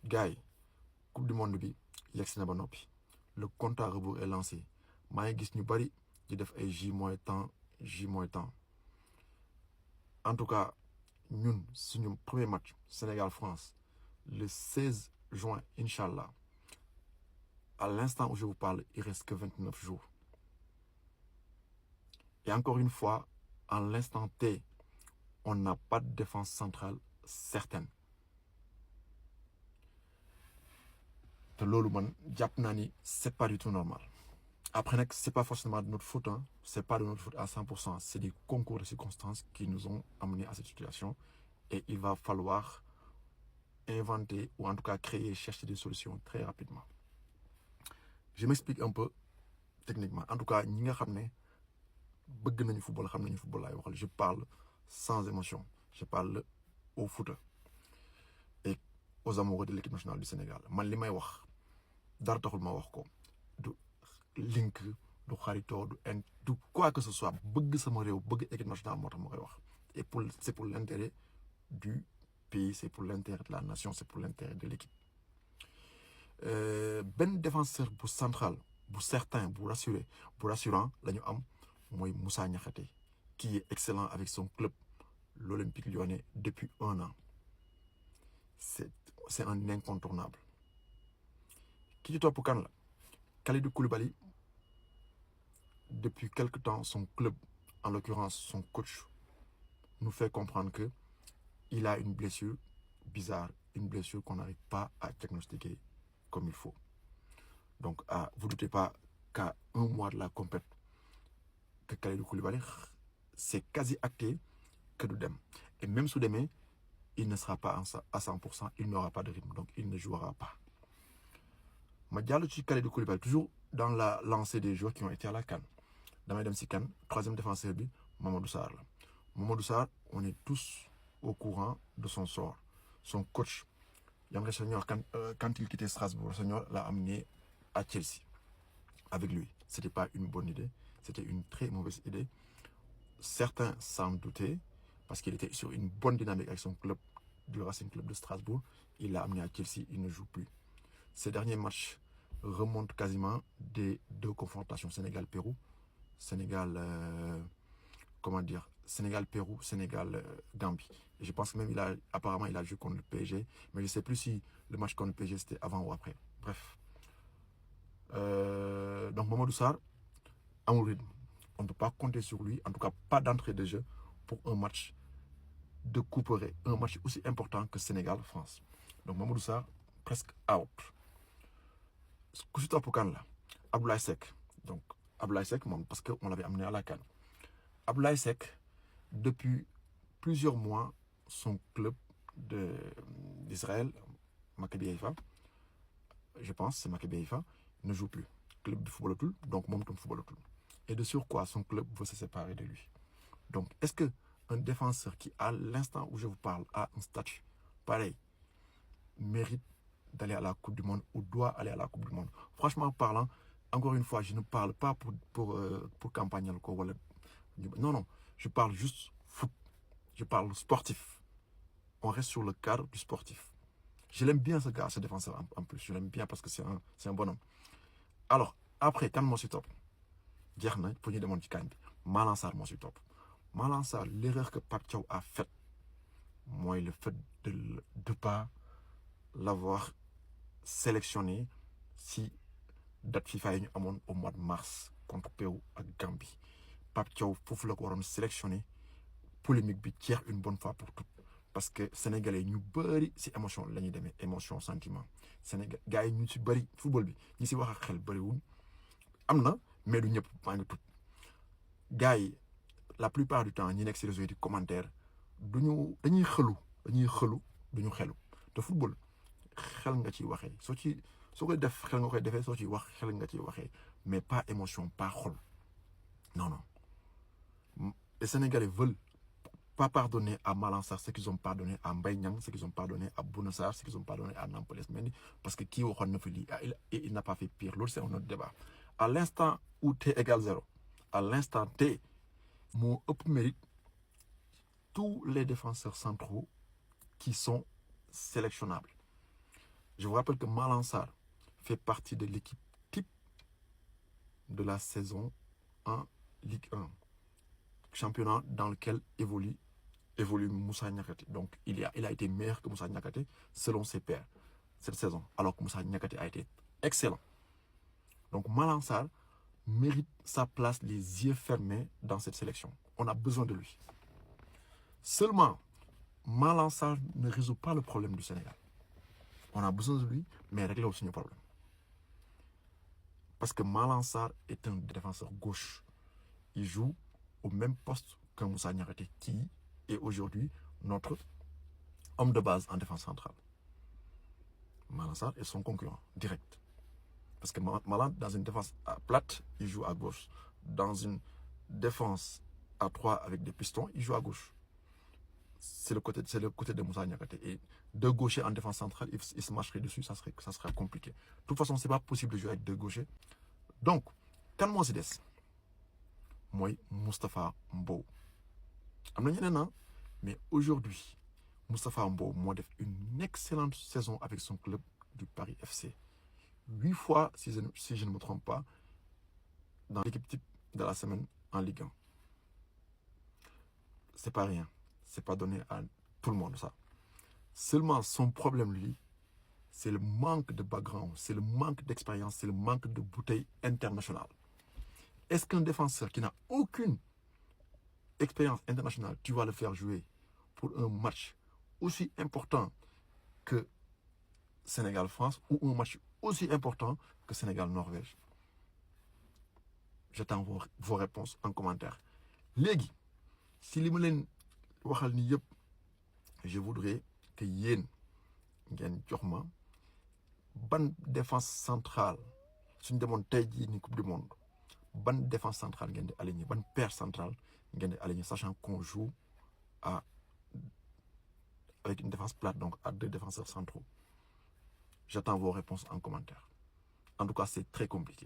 gars yi coupe du monde bi yegsi na ba noppi le compte à rebours est lancé maa ngi gis ñu bari di def ay J moins temps en tout cas ñun suñu premier match Sénégal-France le 16 juin inchallah à l'instant où je vous parle il reste que 29 jours et encore une fois en l'instant T on n'a pas de défense centrale certaine te loolu man jàpp naa ni c'est pas du tout normal après nag c'est pas forcément de notre faute hein c'est pas de notre faute à 100%, c'est des concours de circonstances qui nous ont amenés à cette situation et il va falloir inventer ou en tout cas créer, chercher des solutions très rapidement. Je m'explique un peu techniquement. En tout cas, ñi nga xam ne bëgg nañu football xam nañu football laay waxal. Je parle sans émotion. Je parle au foot et aux amoureux de l'équipe nationale du Sénégal. Man li may wax dara taxul ma wax ko du link du xaritoo du quoi que ce soit bëgg sama réew bëgg équipe nationale moo tax ma koy wax et c'est pour l'intérêt du pays, c'est pour l'intérêt de la nation, c'est pour l'intérêt de l'équipe. Ben défenseur bu central bu certain bu rassurant la ñu am mooy Moussa Niakhaté qui est excellent avec son club l'Olympique Lyonnais depuis 1 an. C'est un incontournable. Ki ci topp kan la Kalidou Koulibaly depuis quelque temps son club, en l'occurrence son coach, nous fait comprendre que il a une blessure bizarre, une blessure qu'on n'arrive pas à diagnostiquer comme il faut. Donc, vous ne doutez pas qu'à 1 mois de la compète, que Kalidou Koulibaly, c'est quasi acté que du dem. Et même sous demain, il ne sera pas à 100%, il n'aura pas de rythme, donc il ne jouera pas. Ma jàll ci Kalidou Koulibaly, toujours dans la lancée des joueurs qui ont été à la CAN. Damay dem ci CAN, 3e défenseur bi, Mamadou Sarr la. Mamadou Sarr, on est tous au courant de son sort. Son coach, Yann Senior, quand il quittait Strasbourg, Senior l'a amené à Chelsea avec lui. C'était pas une bonne idée, c'était une très mauvaise idée. Certains s'en doutaient parce qu'il était sur une bonne dynamique avec son club, du Racing Club de Strasbourg. Il l'a amené à Chelsea, il ne joue plus. Ces derniers matchs remontent quasiment des 2 confrontations Sénégal-Pérou, Sénégal-Pérou, Sénégal-Gambie. Et je pense que même apparemment il a joué contre le PSG, mais je ne sais plus si le match contre le PSG c'était avant ou après. Bref. Donc Mamadou Sarr, amul rythme. On ne peut pas compter sur lui, en tout cas pas d'entrée de jeu pour un match de couperet, un match aussi important que Sénégal-France. Donc Mamadou Sarr, presque out. Ku ci topp kan la Abdoulaye Seck. Donc Abdoulaye Seck, parce qu'on l'avait amené à la CAN. Abdoulaye Seck, depuis plusieurs mois, son club d'Israël, Maccabi Haïfa, je pense, c'est Maccabi Haïfa, ne joue plus. Club de football tout, donc mon football tout. Et de surcroît, son club veut se séparer de lui. Donc, est-ce qu'un défenseur qui, à l'instant où je vous parle, a un statut pareil, mérite d'aller à la Coupe du Monde ou doit aller à la Coupe du Monde? Franchement parlant, encore une fois, je ne parle pas pour campagner le corps. Non, je parle juste foot. Je parle sportif. On reste sur le cadre du sportif. Je l'aime bien ce gars, ce défenseur en plus. Je l'aime bien parce que c'est un bonhomme. Alors, après, quand moi je suis top, pour nous demander quand Malang Sarr, moi je suis top. Malang Sarr, l'erreur que Pape Thiaw a faite, moi, le fait de ne pas l'avoir sélectionné si date FIFA est au mois de mars contre Pérou et Gambie. Pape Thiaw, pour le coup, sélectionné, polémique bi jeex une bonne fois pour toutes. Parce que Sénégalais ñu bëri ci émotion la ñuy demee, émotion sentiment. Sénégal gars yi ñu ci bëri football bi ñi ci wax ak xel bëriwuñ. Am na mais du ñëpp maa ngi tut. Gars yi la plupart du temps ñi nekk ci réseau yi di commentaire dañuy xëlu duñu xelu. Te football xel nga ciy waxee soo koy def xel nga koy defee soo ciy wax xel nga ciy waxee mais pas émotion pas xol. Non. Les Sénégalais veulent pas pardonner à Malang Sarr ce qu'ils ont pardonné à Mbaye Niang, ce qu'ils ont pardonné à Bouna Sarr, ce qu'ils ont pardonné à Nampalys Mendy, parce que qui il n'a pas fait pire. L'autre, c'est un autre débat. À l'instant où T égale 0, à l'instant T, mon mérite tous les défenseurs centraux qui sont sélectionnables. Je vous rappelle que Malang Sarr fait partie de l'équipe type de la saison en Ligue 1, championnat dans lequel évolue Moussa Niakhaté. Donc, il a été meilleur que Moussa Niakhaté selon ses pairs cette saison, alors que Moussa Niakhaté a été excellent. Donc, Malang Sarr mérite sa place les yeux fermés dans cette sélection. On a besoin de lui. Seulement, Malang Sarr ne résout pas le problème du Sénégal. On a besoin de lui, mais il règle aussi le problème. Parce que Malang Sarr est un défenseur gauche. Il joue au même poste que Moussa Niakhaté, qui est aujourd'hui notre homme de base en défense centrale. Malang Sarr est son concurrent direct. Parce que Malang, dans une défense plate, il joue à gauche. Dans une défense à 3 avec des pistons, il joue à gauche. C'est le côté de Moussa Niakhaté. Et deux gauchers en défense centrale, il se marcherait dessus, ça serait compliqué. De toute façon, ce n'est pas possible de jouer avec deux gauchers. Donc, quand moi, c'est moi, Moustapha Mbow. Mais aujourd'hui, Moustapha Mbow m'a fait une excellente saison avec son club du Paris FC. 8 fois, si je ne me trompe pas, dans l'équipe type de la semaine en Ligue 1. C'est pas rien. C'est pas donné à tout le monde, ça. Seulement, son problème, lui, c'est le manque de background, c'est le manque d'expérience, c'est le manque de bouteille internationale. Est-ce qu'un défenseur qui n'a aucune expérience internationale, tu vas le faire jouer pour un match aussi important que Sénégal-France ou un match aussi important que Sénégal-Norvège? J'attends vos réponses en commentaire. Légui, si li ma leen waxal ni yëpp, je voudrais que yéen ngeen jox ma ban défense centrale suñ demoon tey jii ni coupe du monde, ban défense centrale ngeen di aligné, ban paire centrale ngeen di aligné, sachant qu'on joue avec une défense plate, donc à 2 défenseurs centraux. J'attends vos réponses en commentaire. En tout cas, c'est très compliqué.